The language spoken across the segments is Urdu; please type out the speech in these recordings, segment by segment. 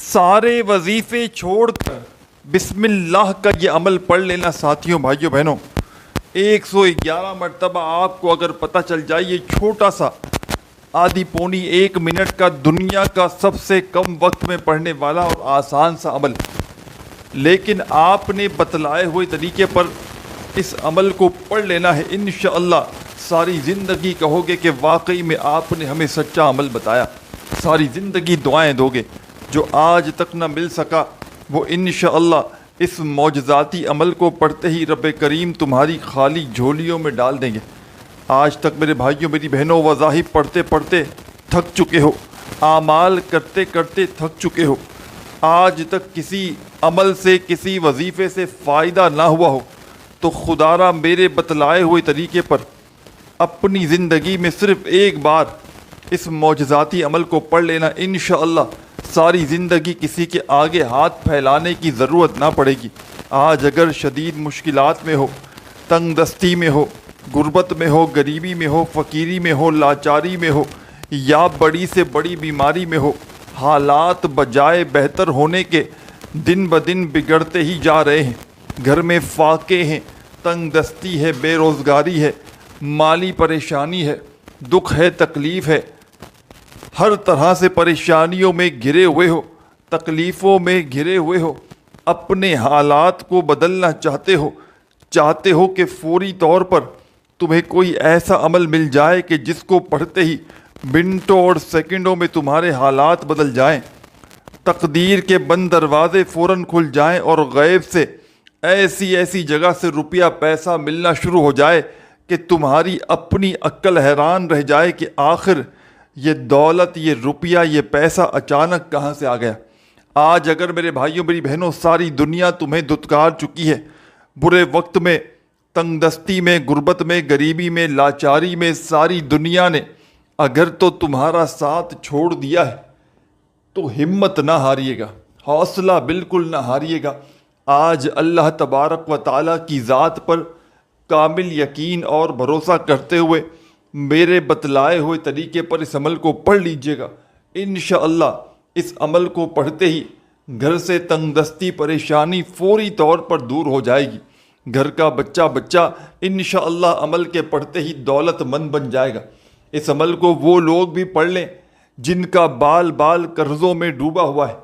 سارے وظیفے چھوڑ کر بسم اللہ کا یہ عمل پڑھ لینا ساتھیوں بھائیوں بہنوں. 111 مرتبہ آپ کو اگر پتہ چل جائے یہ چھوٹا سا آدھی پونی 1 منٹ کا دنیا کا سب سے کم وقت میں پڑھنے والا اور آسان سا عمل، لیکن آپ نے بتلائے ہوئے طریقے پر اس عمل کو پڑھ لینا ہے. انشاءاللہ ساری زندگی کہو گے کہ واقعی میں آپ نے ہمیں سچا عمل بتایا. ساری زندگی دعائیں دو گے. جو آج تک نہ مل سکا وہ انشاءاللہ اس معجزاتی عمل کو پڑھتے ہی رب کریم تمہاری خالی جھولیوں میں ڈال دیں گے. آج تک میرے بھائیوں میری بہنوں وظائف پڑھتے پڑھتے تھک چکے ہو، اعمال کرتے کرتے تھک چکے ہو، آج تک کسی عمل سے کسی وظیفے سے فائدہ نہ ہوا ہو، تو خدارا میرے بتلائے ہوئے طریقے پر اپنی زندگی میں صرف ایک بار اس معجزاتی عمل کو پڑھ لینا. انشاءاللہ ساری زندگی کسی کے آگے ہاتھ پھیلانے کی ضرورت نہ پڑے گی. آج اگر شدید مشکلات میں ہو، تنگ دستی میں ہو، غربت میں ہو، غریبی میں ہو، فقیری میں ہو، لاچاری میں ہو، یا بڑی سے بڑی بیماری میں ہو، حالات بجائے بہتر ہونے کے دن بدن بگڑتے ہی جا رہے ہیں. گھر میں فاقے ہیں، تنگ دستی ہے، بے روزگاری ہے، مالی پریشانی ہے، دکھ ہے، تکلیف ہے، ہر طرح سے پریشانیوں میں گھرے ہوئے ہو، تکلیفوں میں گھرے ہوئے ہو، اپنے حالات کو بدلنا چاہتے ہو کہ فوری طور پر تمہیں کوئی ایسا عمل مل جائے کہ جس کو پڑھتے ہی منٹوں اور سیکنڈوں میں تمہارے حالات بدل جائیں، تقدیر کے بند دروازے فوراً کھل جائیں اور غیب سے ایسی جگہ سے روپیہ پیسہ ملنا شروع ہو جائے کہ تمہاری اپنی عقل حیران رہ جائے کہ آخر یہ دولت، یہ روپیہ، یہ پیسہ اچانک کہاں سے آ گیا. آج اگر میرے بھائیوں میری بہنوں ساری دنیا تمہیں دھتکار چکی ہے، برے وقت میں، تنگ دستی میں، غربت میں، غریبی میں، لاچاری میں، ساری دنیا نے اگر تو تمہارا ساتھ چھوڑ دیا ہے تو ہمت نہ ہاریے گا، حوصلہ بالکل نہ ہاریے گا. آج اللہ تبارک و تعالیٰ کی ذات پر کامل یقین اور بھروسہ کرتے ہوئے میرے بتلائے ہوئے طریقے پر اس عمل کو پڑھ لیجئے گا. انشاءاللہ اس عمل کو پڑھتے ہی گھر سے تنگ دستی پریشانی فوری طور پر دور ہو جائے گی. گھر کا بچہ انشاءاللہ عمل کے پڑھتے ہی دولت مند بن جائے گا. اس عمل کو وہ لوگ بھی پڑھ لیں جن کا بال قرضوں میں ڈوبا ہوا ہے.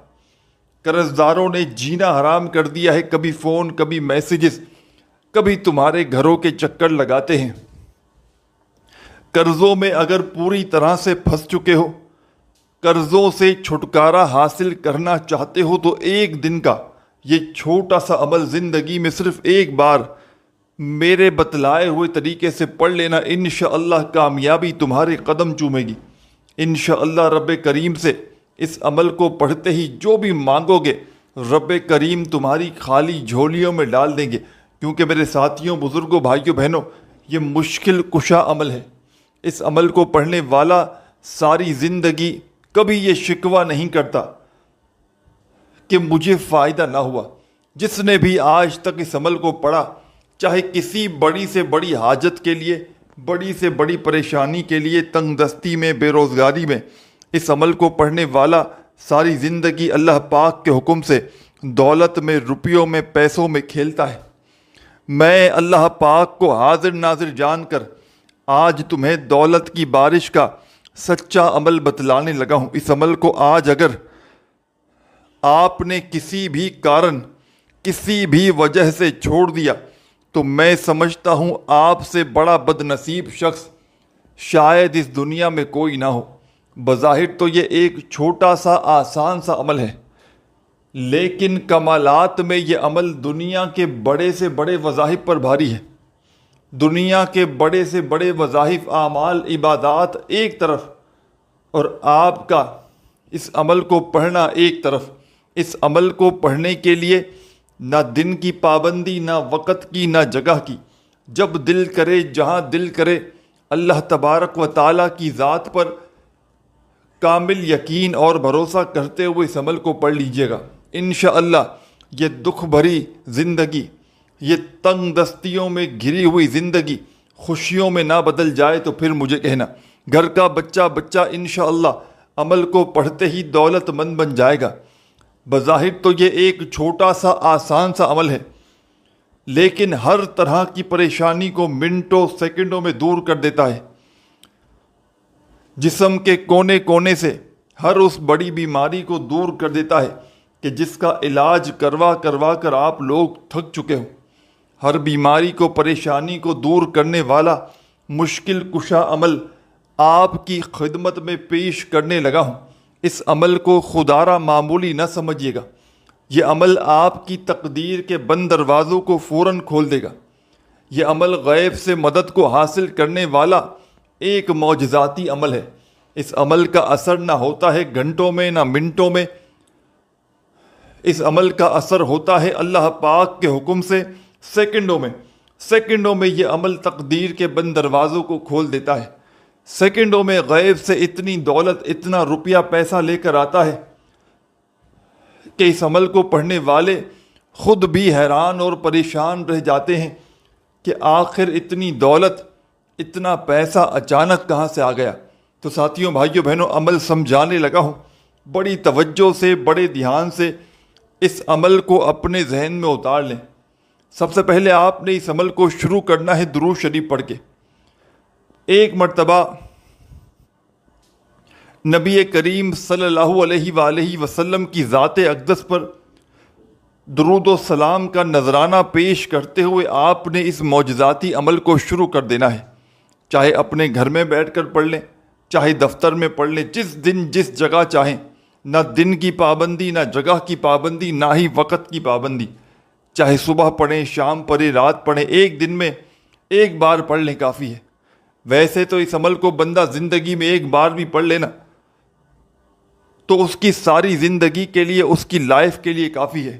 قرض داروں نے جینا حرام کر دیا ہے. کبھی فون، کبھی میسیجز، کبھی تمہارے گھروں کے چکر لگاتے ہیں. قرضوں میں اگر پوری طرح سے پھنس چکے ہو، قرضوں سے چھٹکارا حاصل کرنا چاہتے ہو، تو ایک دن کا یہ چھوٹا سا عمل زندگی میں صرف ایک بار میرے بتلائے ہوئے طریقے سے پڑھ لینا. انشاءاللہ کامیابی تمہارے قدم چومے گی. انشاءاللہ رب کریم سے اس عمل کو پڑھتے ہی جو بھی مانگو گے رب کریم تمہاری خالی جھولیوں میں ڈال دیں گے. کیونکہ میرے ساتھیوں، بزرگوں، بھائیوں، بہنوں، یہ مشکل کشا عمل ہے. اس عمل کو پڑھنے والا ساری زندگی کبھی یہ شکوہ نہیں کرتا کہ مجھے فائدہ نہ ہوا. جس نے بھی آج تک اس عمل کو پڑھا، چاہے کسی بڑی سے بڑی حاجت کے لیے، بڑی سے بڑی پریشانی کے لیے، تنگ دستی میں، بے روزگاری میں، اس عمل کو پڑھنے والا ساری زندگی اللہ پاک کے حکم سے دولت میں، روپیوں میں، پیسوں میں کھیلتا ہے. میں اللہ پاک کو حاضر ناظر جان کر آج تمہیں دولت کی بارش کا سچا عمل بتلانے لگا ہوں. اس عمل کو آج اگر آپ نے کسی بھی کارن، کسی بھی وجہ سے چھوڑ دیا تو میں سمجھتا ہوں آپ سے بڑا بد نصیب شخص شاید اس دنیا میں کوئی نہ ہو. بظاہر تو یہ ایک چھوٹا سا آسان سا عمل ہے، لیکن کمالات میں یہ عمل دنیا کے بڑے سے بڑے وظائف پر بھاری ہے. دنیا کے بڑے سے بڑے وظائف، اعمال، عبادات ایک طرف، اور آپ کا اس عمل کو پڑھنا ایک طرف. اس عمل کو پڑھنے کے لیے نہ دن کی پابندی، نہ وقت کی، نہ جگہ کی. جب دل کرے، جہاں دل کرے، اللہ تبارک و تعالیٰ کی ذات پر کامل یقین اور بھروسہ کرتے ہوئے اس عمل کو پڑھ لیجئے گا. انشاءاللہ یہ دکھ بھری زندگی، یہ تنگ دستیوں میں گھری ہوئی زندگی خوشیوں میں نہ بدل جائے تو پھر مجھے کہنا. گھر کا بچہ انشاءاللہ عمل کو پڑھتے ہی دولت مند بن جائے گا. بظاہر تو یہ ایک چھوٹا سا آسان سا عمل ہے، لیکن ہر طرح کی پریشانی کو منٹوں سیکنڈوں میں دور کر دیتا ہے۔ جسم کے کونے کونے سے ہر اس بڑی بیماری کو دور کر دیتا ہے کہ جس کا علاج کروا کر آپ لوگ تھک چکے ہو۔ ہر بیماری کو، پریشانی کو دور کرنے والا مشکل کشا عمل آپ کی خدمت میں پیش کرنے لگا ہوں۔ اس عمل کو خودارا معمولی نہ سمجھیے گا، یہ عمل آپ کی تقدیر کے بند دروازوں کو فوراً کھول دے گا۔ یہ عمل غیب سے مدد کو حاصل کرنے والا ایک معجزاتی عمل ہے۔ اس عمل کا اثر نہ ہوتا ہے گھنٹوں میں، نہ منٹوں میں، اس عمل کا اثر ہوتا ہے اللہ پاک کے حکم سے سیکنڈوں میں۔ سیکنڈوں میں یہ عمل تقدیر کے بند دروازوں کو کھول دیتا ہے۔ سیکنڈوں میں غیب سے اتنی دولت، اتنا روپیہ پیسہ لے کر آتا ہے کہ اس عمل کو پڑھنے والے خود بھی حیران اور پریشان رہ جاتے ہیں کہ آخر اتنی دولت، اتنا پیسہ اچانک کہاں سے آ گیا۔ تو ساتھیوں، بھائیوں، بہنوں، عمل سمجھانے لگا ہوں، بڑی توجہ سے، بڑے دھیان سے اس عمل کو اپنے ذہن میں اتار لیں۔ سب سے پہلے آپ نے اس عمل کو شروع کرنا ہے درود شریف پڑھ کے۔ ایک مرتبہ نبی کریم صلی اللہ علیہ وآلہ وسلم کی ذات اقدس پر درود و سلام کا نذرانہ پیش کرتے ہوئے آپ نے اس معجزاتی عمل کو شروع کر دینا ہے۔ چاہے اپنے گھر میں بیٹھ کر پڑھ لیں، چاہے دفتر میں پڑھ لیں، جس دن جس جگہ چاہیں، نہ دن کی پابندی، نہ جگہ کی پابندی، نہ ہی وقت کی پابندی۔ چاہے صبح پڑھیں، شام پڑھیں، رات پڑھیں، ایک دن میں ایک بار پڑھ لیں کافی ہے۔ ویسے تو اس عمل کو بندہ زندگی میں ایک بار بھی پڑھ لینا تو اس کی ساری زندگی کے لیے، اس کی لائف کے لیے کافی ہے۔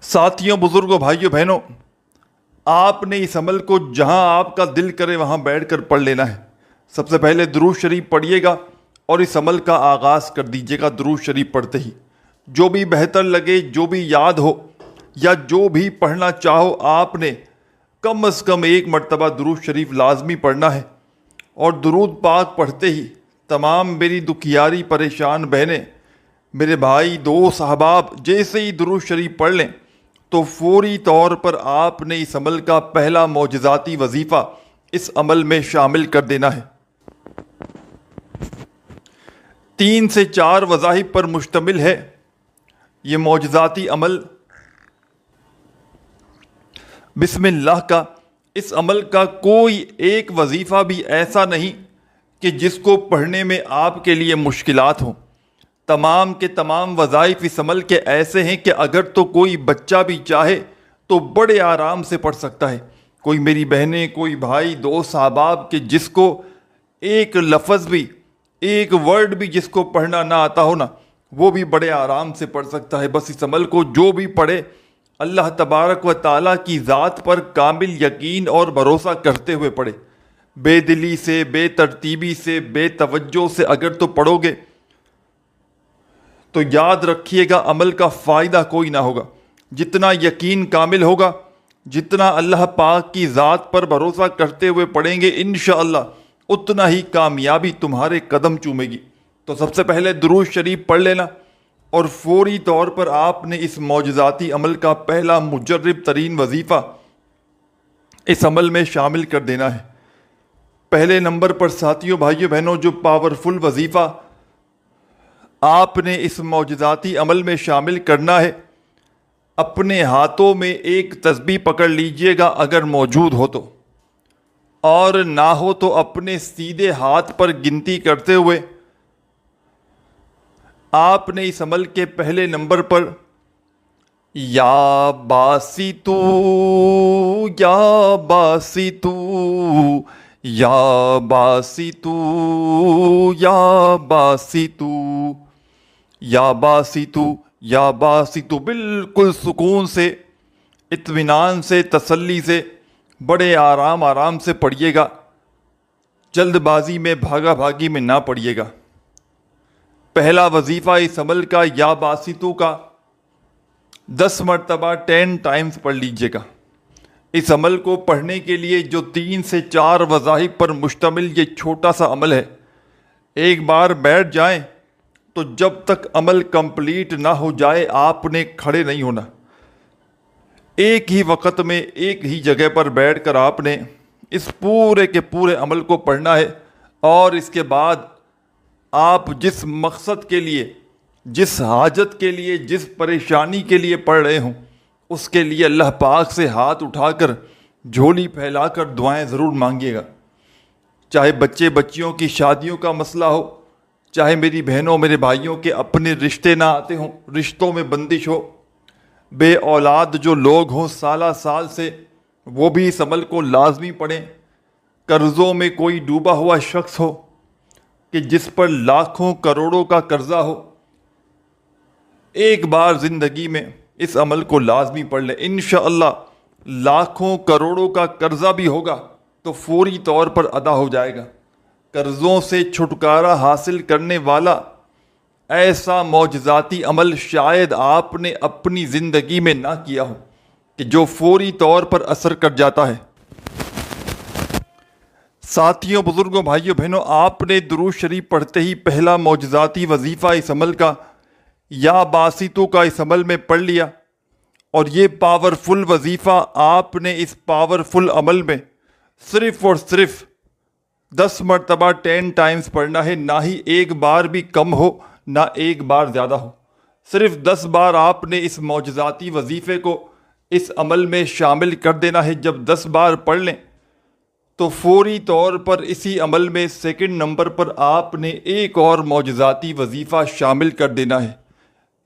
ساتھیوں، بزرگوں، بھائیوں، بہنوں، آپ نے اس عمل کو جہاں آپ کا دل کرے وہاں بیٹھ کر پڑھ لینا ہے۔ سب سے پہلے درود شریف پڑھیے گا اور اس عمل کا آغاز کر دیجیے گا درود شریف پڑھتے ہی۔ جو بھی بہتر لگے، جو بھی یاد ہو یا جو بھی پڑھنا چاہو، آپ نے کم از کم ایک مرتبہ درود شریف لازمی پڑھنا ہے۔ اور درود پاک پڑھتے ہی تمام میری دکھیاری پریشان بہنیں، میرے بھائی، دوست، احباب، جیسے ہی درود شریف پڑھ لیں تو فوری طور پر آپ نے اس عمل کا پہلا معجزاتی وظیفہ اس عمل میں شامل کر دینا ہے۔ 3 سے 4 وظائف پر مشتمل ہے یہ معجزاتی عمل بسم اللہ کا۔ اس عمل کا کوئی ایک وظیفہ بھی ایسا نہیں کہ جس کو پڑھنے میں آپ کے لیے مشکلات ہوں۔ تمام کے تمام وظائف اس عمل کے ایسے ہیں کہ اگر تو کوئی بچہ بھی چاہے تو بڑے آرام سے پڑھ سکتا ہے۔ کوئی میری بہنیں، کوئی بھائی، دوست، احباب کہ جس کو ایک لفظ بھی، ایک ورڈ بھی جس کو پڑھنا نہ آتا ہو نا، وہ بھی بڑے آرام سے پڑھ سکتا ہے۔ بس اس عمل کو جو بھی پڑھے اللہ تبارک و تعالیٰ کی ذات پر کامل یقین اور بھروسہ کرتے ہوئے پڑھے۔ بے دلی سے، بے ترتیبی سے، بے توجہ سے اگر تو پڑھو گے تو یاد رکھیے گا عمل کا فائدہ کوئی نہ ہوگا۔ جتنا یقین کامل ہوگا، جتنا اللہ پاک کی ذات پر بھروسہ کرتے ہوئے پڑھیں گے، انشاءاللہ اتنا ہی کامیابی تمہارے قدم چومے گی۔ تو سب سے پہلے درود شریف پڑھ لینا اور فوری طور پر آپ نے اس معجزاتی عمل کا پہلا مجرب ترین وظیفہ اس عمل میں شامل کر دینا ہے۔ پہلے نمبر پر ساتھیوں، بھائیوں، بہنوں، جو پاورفل وظیفہ آپ نے اس معجزاتی عمل میں شامل کرنا ہے، اپنے ہاتھوں میں ایک تسبیح پکڑ لیجئے گا اگر موجود ہو تو، اور نہ ہو تو اپنے سیدھے ہاتھ پر گنتی کرتے ہوئے آپ نے اس عمل کے پہلے نمبر پر یا باسطو یا باسطو یا باسطو یا باسطو یا باسطو یا باسطو بالکل سکون سے، اطمینان سے، تسلی سے، بڑے آرام سے پڑھیے گا۔ جلد بازی میں، بھاگا بھاگی میں نہ پڑھیے گا۔ پہلا وظیفہ اس عمل کا یا باسطو کا 10 مرتبہ 10 ٹائمز پڑھ لیجئے گا۔ اس عمل کو پڑھنے کے لیے جو 3 سے 4 وظائف پر مشتمل یہ چھوٹا سا عمل ہے، ایک بار بیٹھ جائیں تو جب تک عمل کمپلیٹ نہ ہو جائے آپ نے کھڑے نہیں ہونا. ایک ہی وقت میں ایک ہی جگہ پر بیٹھ کر آپ نے اس پورے کے پورے عمل کو پڑھنا ہے، اور اس کے بعد آپ جس مقصد کے لیے، جس حاجت کے لیے، جس پریشانی کے لیے پڑھ رہے ہوں، اس کے لیے اللہ پاک سے ہاتھ اٹھا کر، جھولی پھیلا کر دعائیں ضرور مانگیے گا. چاہے بچے بچیوں کی شادیوں کا مسئلہ ہو، چاہے میری بہنوں میرے بھائیوں کے اپنے رشتے نہ آتے ہوں، رشتوں میں بندش ہو، بے اولاد جو لوگ ہوں سالہ سال سے، وہ بھی اس عمل کو لازمی پڑھیں. قرضوں میں کوئی ڈوبا ہوا شخص ہو کہ جس پر لاکھوں کروڑوں کا قرضہ ہو، ایک بار زندگی میں اس عمل کو لازمی پڑھ لیں. انشاءاللہ لاکھوں کروڑوں کا قرضہ بھی ہوگا تو فوری طور پر ادا ہو جائے گا. قرضوں سے چھٹکارا حاصل کرنے والا ایسا معجزاتی عمل شاید آپ نے اپنی زندگی میں نہ کیا ہو کہ جو فوری طور پر اثر کر جاتا ہے. ساتھیوں، بزرگوں، بھائیوں، بہنوں، آپ نے درود شریف پڑھتے ہی پہلا معجزاتی وظیفہ اس عمل کا یا باسطوں کا اس عمل میں پڑھ لیا، اور یہ پاورفل وظیفہ آپ نے اس پاورفل عمل میں صرف اور صرف 10 مرتبہ 10 ٹائمز پڑھنا ہے. نہ ہی ایک بار بھی کم ہو، نہ ایک بار زیادہ ہو. صرف 10 بار آپ نے اس معجزاتی وظیفے کو اس عمل میں شامل کر دینا ہے. جب 10 بار پڑھ لیں تو فوری طور پر اسی عمل میں سیکنڈ نمبر پر آپ نے ایک اور معجزاتی وظیفہ شامل کر دینا ہے.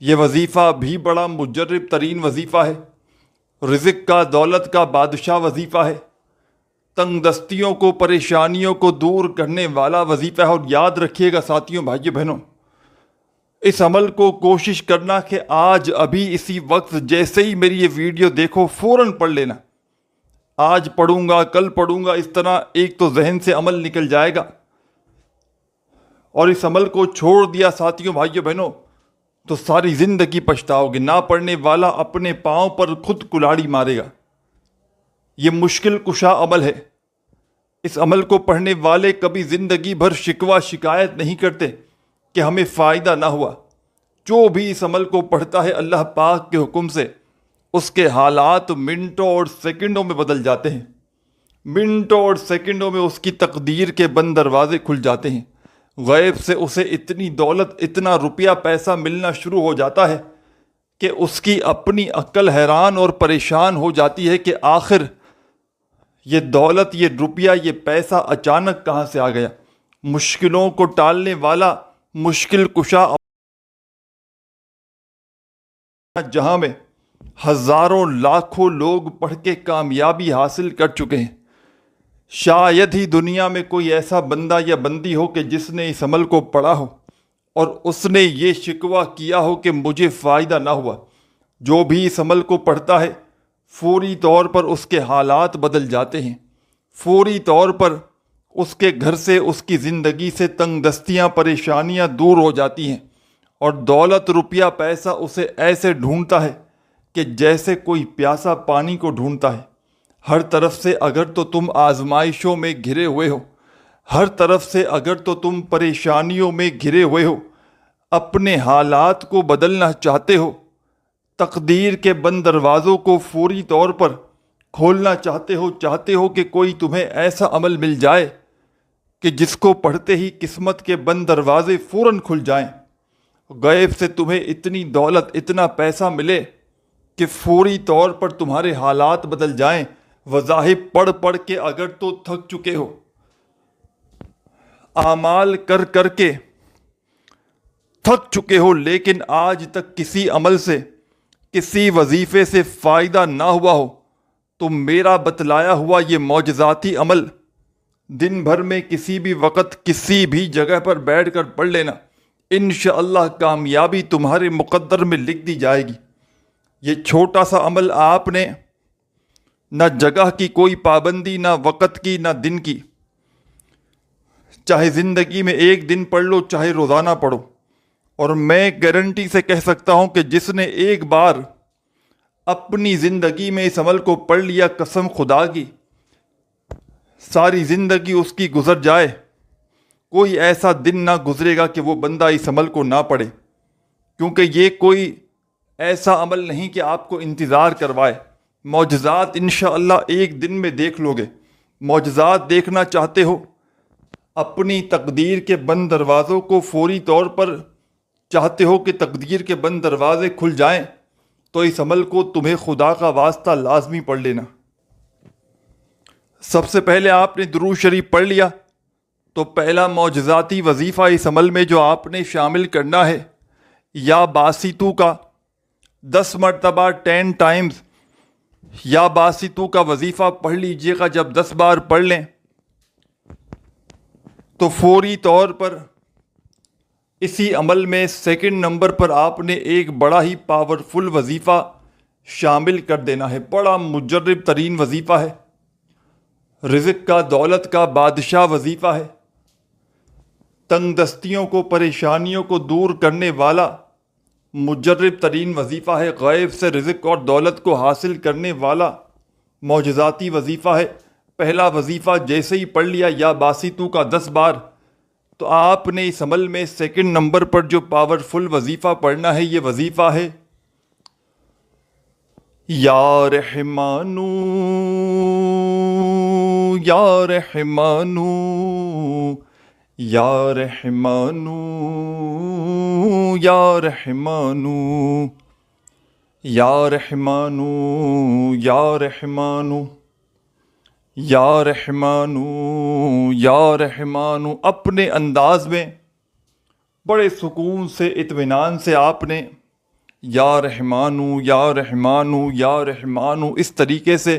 یہ وظیفہ بھی بڑا مجرب ترین وظیفہ ہے، رزق کا، دولت کا بادشاہ وظیفہ ہے، تنگ دستیوں کو، پریشانیوں کو دور کرنے والا وظیفہ ہے. اور یاد رکھیے گا ساتھیوں، بھائیوں، بہنوں، اس عمل کو کوشش کرنا کہ آج ابھی اسی وقت جیسے ہی میری یہ ویڈیو دیکھو فوراً پڑھ لینا. آج پڑھوں گا، کل پڑھوں گا، اس طرح ایک تو ذہن سے عمل نکل جائے گا، اور اس عمل کو چھوڑ دیا ساتھیوں، بھائیوں، بہنوں، تو ساری زندگی پچھتاؤ گے. نہ پڑھنے والا اپنے پاؤں پر خود کلاڑی مارے گا. یہ مشکل کشا عمل ہے. اس عمل کو پڑھنے والے کبھی زندگی بھر شکوہ شکایت نہیں کرتے کہ ہمیں فائدہ نہ ہوا. جو بھی اس عمل کو پڑھتا ہے اللہ پاک کے حکم سے اس کے حالات منٹوں اور سیکنڈوں میں بدل جاتے ہیں. منٹوں اور سیکنڈوں میں اس کی تقدیر کے بند دروازے کھل جاتے ہیں. غیب سے اسے اتنی دولت، اتنا روپیہ پیسہ ملنا شروع ہو جاتا ہے کہ اس کی اپنی عقل حیران اور پریشان ہو جاتی ہے کہ آخر یہ دولت، یہ روپیہ، یہ پیسہ اچانک کہاں سے آ گیا. مشکلوں کو ٹالنے والا مشکل کشا، جہاں میں ہزاروں لاکھوں لوگ پڑھ کے کامیابی حاصل کر چکے ہیں. شاید ہی دنیا میں کوئی ایسا بندہ یا بندی ہو کہ جس نے اس عمل کو پڑھا ہو اور اس نے یہ شکوہ کیا ہو کہ مجھے فائدہ نہ ہوا. جو بھی اس عمل کو پڑھتا ہے فوری طور پر اس کے حالات بدل جاتے ہیں. فوری طور پر اس کے گھر سے، اس کی زندگی سے تنگ دستیاں، پریشانیاں دور ہو جاتی ہیں، اور دولت، روپیہ، پیسہ اسے ایسے ڈھونڈتا ہے کہ جیسے کوئی پیاسا پانی کو ڈھونڈتا ہے. ہر طرف سے اگر تو تم آزمائشوں میں گھرے ہوئے ہو، ہر طرف سے اگر تو تم پریشانیوں میں گھرے ہوئے ہو، اپنے حالات کو بدلنا چاہتے ہو، تقدیر کے بند دروازوں کو فوری طور پر کھولنا چاہتے ہو کہ کوئی تمہیں ایسا عمل مل جائے کہ جس کو پڑھتے ہی قسمت کے بند دروازے فوراً کھل جائیں، غیب سے تمہیں اتنی دولت، اتنا پیسہ ملے کہ فوری طور پر تمہارے حالات بدل جائیں. وظائف پڑھ پڑھ کے اگر تو تھک چکے ہو، اعمال کر کر کے تھک چکے ہو، لیکن آج تک کسی عمل سے، کسی وظیفے سے فائدہ نہ ہوا ہو، تو میرا بتلایا ہوا یہ معجزاتی عمل دن بھر میں کسی بھی وقت، کسی بھی جگہ پر بیٹھ کر پڑھ لینا. انشاءاللہ کامیابی تمہارے مقدر میں لکھ دی جائے گی. یہ چھوٹا سا عمل آپ نے نہ جگہ کی کوئی پابندی، نہ وقت کی، نہ دن کی، چاہے زندگی میں ایک دن پڑھ لو، چاہے روزانہ پڑھو. اور میں گارنٹی سے کہہ سکتا ہوں کہ جس نے ایک بار اپنی زندگی میں اس عمل کو پڑھ لیا، قسم خدا کی ساری زندگی اس کی گزر جائے، کوئی ایسا دن نہ گزرے گا کہ وہ بندہ اس عمل کو نہ پڑھے، کیونکہ یہ کوئی ایسا عمل نہیں کہ آپ کو انتظار کروائے۔ معجزات انشاءاللہ ایک دن میں دیکھ لو گے۔ معجزات دیکھنا چاہتے ہو، اپنی تقدیر کے بند دروازوں کو فوری طور پر چاہتے ہو کہ تقدیر کے بند دروازے کھل جائیں، تو اس عمل کو تمہیں خدا کا واسطہ لازمی پڑھ لینا۔ سب سے پہلے آپ نے درود شریف پڑھ لیا تو پہلا معجزاتی وظیفہ اس عمل میں جو آپ نے شامل کرنا ہے، یا باسطو کا 10 مرتبہ 10 ٹائمز یا باسطو کا وظیفہ پڑھ لیجئے گا۔ جب 10 بار پڑھ لیں تو فوری طور پر اسی عمل میں سیکنڈ نمبر پر آپ نے ایک بڑا ہی پاورفل وظیفہ شامل کر دینا ہے۔ بڑا مجرب ترین وظیفہ ہے، رزق کا، دولت کا بادشاہ وظیفہ ہے، تنگ دستیوں کو، پریشانیوں کو دور کرنے والا مجرب ترین وظیفہ ہے، غیب سے رزق اور دولت کو حاصل کرنے والا معجزاتی وظیفہ ہے۔ پہلا وظیفہ جیسے ہی پڑھ لیا یا باسطو کا 10 بار، تو آپ نے اس عمل میں سیکنڈ نمبر پر جو پاورفل وظیفہ پڑھنا ہے، یہ وظیفہ ہے یا رحمانو یا رحمانو یا رحمانو یا رحمانو یا رحمانو یا رحمانو یا رحمانو یا رحمانو۔ اپنے انداز میں بڑے سکون سے، اطمینان سے آپ نے یا رحمانو یا رحمانو یا رحمانو اس طریقے سے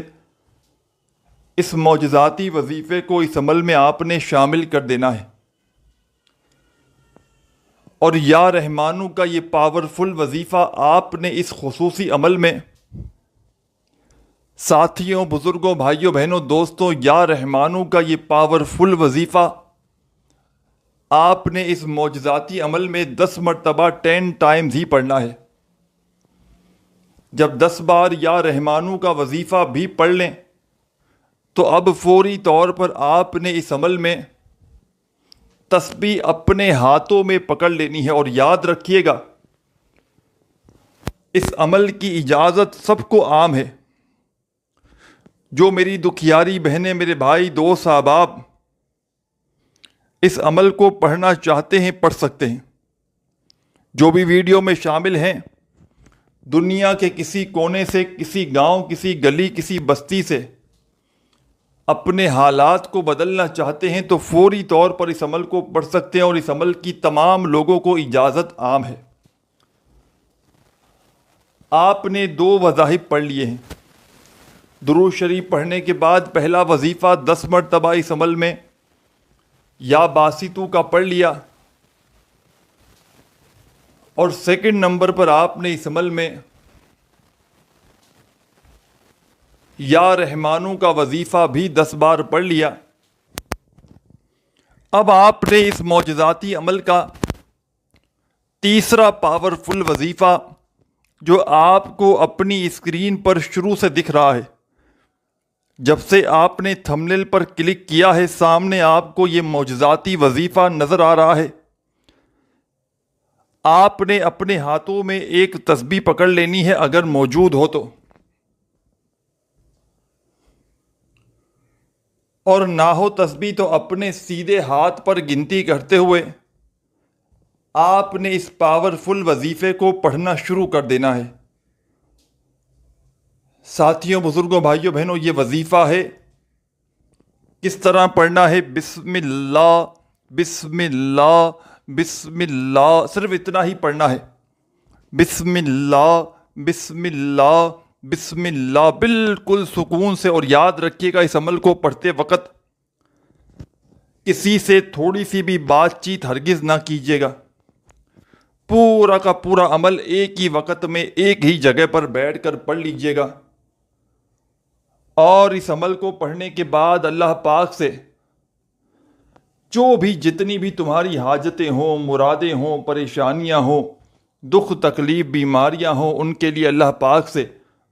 اس معجزاتی وظیفے کو اس عمل میں آپ نے شامل کر دینا ہے۔ اور یا رحمانو کا یہ پاورفل وظیفہ آپ نے اس خصوصی عمل میں ساتھیوں، بزرگوں، بھائیوں، بہنوں، دوستوں، یا رحمانو کا یہ پاورفل وظیفہ آپ نے اس معجزاتی عمل میں 10 مرتبہ 10 ٹائمز ہی پڑھنا ہے۔ جب 10 بار یا رحمانو کا وظیفہ بھی پڑھ لیں تو اب فوری طور پر آپ نے اس عمل میں تسبیح اپنے ہاتھوں میں پکڑ لینی ہے۔ اور یاد رکھیے گا، اس عمل کی اجازت سب کو عام ہے۔ جو میری دکھیاری بہنیں، میرے بھائی، دوست، احباب اس عمل کو پڑھنا چاہتے ہیں پڑھ سکتے ہیں۔ جو بھی ویڈیو میں شامل ہیں، دنیا کے کسی کونے سے، کسی گاؤں، کسی گلی، کسی بستی سے اپنے حالات کو بدلنا چاہتے ہیں تو فوری طور پر اس عمل کو پڑھ سکتے ہیں، اور اس عمل کی تمام لوگوں کو اجازت عام ہے۔ آپ نے 2 وظائف پڑھ لیے ہیں۔ درود شریف پڑھنے کے بعد پہلا وظیفہ 10 مرتبہ اس عمل میں یا باسطو کا پڑھ لیا، اور سیکنڈ نمبر پر آپ نے اس عمل میں یا رحمانو کا وظیفہ بھی 10 بار پڑھ لیا۔ اب آپ نے اس معجزاتی عمل کا تیسرا پاورفل وظیفہ جو آپ کو اپنی اسکرین پر شروع سے دکھ رہا ہے، جب سے آپ نے تھمبنیل پر کلک کیا ہے سامنے آپ کو یہ معجزاتی وظیفہ نظر آ رہا ہے۔ آپ نے اپنے ہاتھوں میں ایک تسبیح پکڑ لینی ہے اگر موجود ہو تو، اور نہ ہو تسبیح تو اپنے سیدھے ہاتھ پر گنتی کرتے ہوئے آپ نے اس پاورفل وظیفے کو پڑھنا شروع کر دینا ہے۔ ساتھیوں، بزرگوں، بھائیوں، بہنوں، یہ وظیفہ ہے، کس طرح پڑھنا ہے؟ بسم اللہ بسم اللہ بسم اللہ، صرف اتنا ہی پڑھنا ہے۔ بسم اللہ بسم اللہ بسم اللہ، بالکل سکون سے۔ اور یاد رکھیے گا، اس عمل کو پڑھتے وقت کسی سے تھوڑی سی بھی بات چیت ہرگز نہ کیجیے گا۔ پورا کا پورا عمل ایک ہی وقت میں ایک ہی جگہ پر بیٹھ کر پڑھ لیجیے گا، اور اس عمل کو پڑھنے کے بعد اللہ پاک سے جو بھی جتنی بھی تمہاری حاجتیں ہوں، مرادیں ہوں، پریشانیاں ہوں، دکھ تکلیف، بیماریاں ہوں، ان کے لیے اللہ پاک سے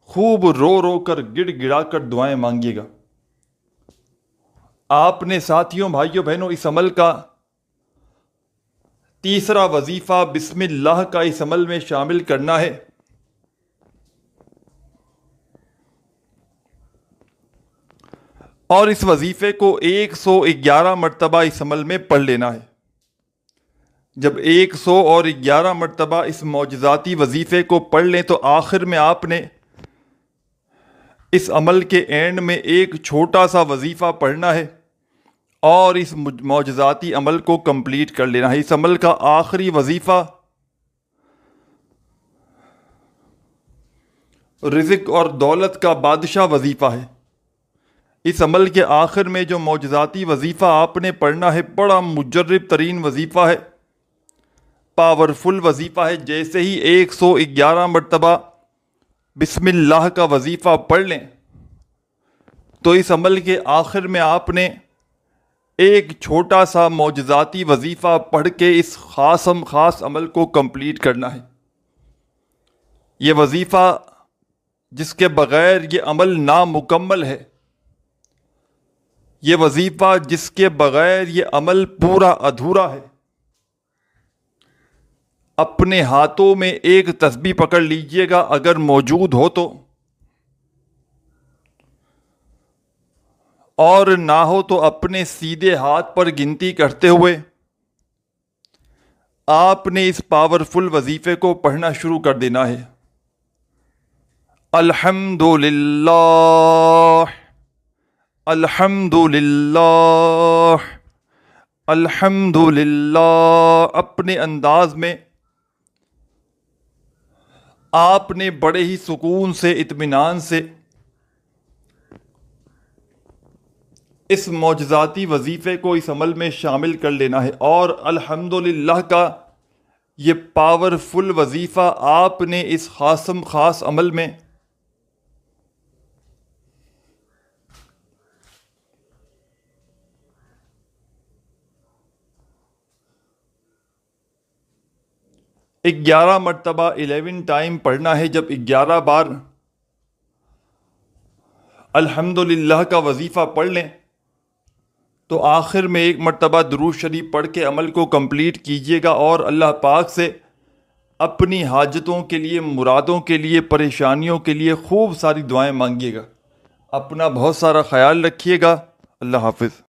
خوب رو رو کر، گڑ گڑا کر دعائیں مانگیے گا۔ آپ نے ساتھیوں، بھائیوں، بہنوں، اس عمل کا تیسرا وظیفہ بسم اللہ کا اس عمل میں شامل کرنا ہے، اور اس وظیفے کو 111 مرتبہ اس عمل میں پڑھ لینا ہے۔ جب 111 مرتبہ اس معجزاتی وظیفے کو پڑھ لیں تو آخر میں آپ نے اس عمل کے اینڈ میں ایک چھوٹا سا وظیفہ پڑھنا ہے اور اس معجزاتی عمل کو کمپلیٹ کر لینا ہے۔ اس عمل کا آخری وظیفہ رزق اور دولت کا بادشاہ وظیفہ ہے۔ اس عمل کے آخر میں جو معجزاتی وظیفہ آپ نے پڑھنا ہے بڑا مجرب ترین وظیفہ ہے، پاورفل وظیفہ ہے۔ جیسے ہی 111 مرتبہ بسم اللہ کا وظیفہ پڑھ لیں تو اس عمل کے آخر میں آپ نے ایک چھوٹا سا معجزاتی وظیفہ پڑھ کے اس خاص عمل کو کمپلیٹ کرنا ہے۔ یہ وظیفہ جس کے بغیر یہ عمل نامکمل ہے، یہ وظیفہ جس کے بغیر یہ عمل پورا ادھورا ہے۔ اپنے ہاتھوں میں ایک تسبیح پکڑ لیجئے گا اگر موجود ہو تو، اور نہ ہو تو اپنے سیدھے ہاتھ پر گنتی کرتے ہوئے آپ نے اس پاورفل وظیفے کو پڑھنا شروع کر دینا ہے۔ الحمدللہ، الحمدللہ، الحمدللہ۔ اپنے انداز میں آپ نے بڑے ہی سکون سے، اطمینان سے اس معجزاتی وظیفے کو اس عمل میں شامل کر لینا ہے، اور الحمدللہ کا یہ پاورفل وظیفہ آپ نے اس خاص عمل میں گیارہ مرتبہ 11 ٹائم پڑھنا ہے۔ جب 11 بار الحمدللہ کا وظیفہ پڑھ لیں تو آخر میں ایک مرتبہ درود شریف پڑھ کے عمل کو کمپلیٹ کیجیے گا، اور اللہ پاک سے اپنی حاجتوں کے لیے، مرادوں کے لیے، پریشانیوں کے لیے خوب ساری دعائیں مانگیے گا۔ اپنا بہت سارا خیال رکھیے گا۔ اللہ حافظ۔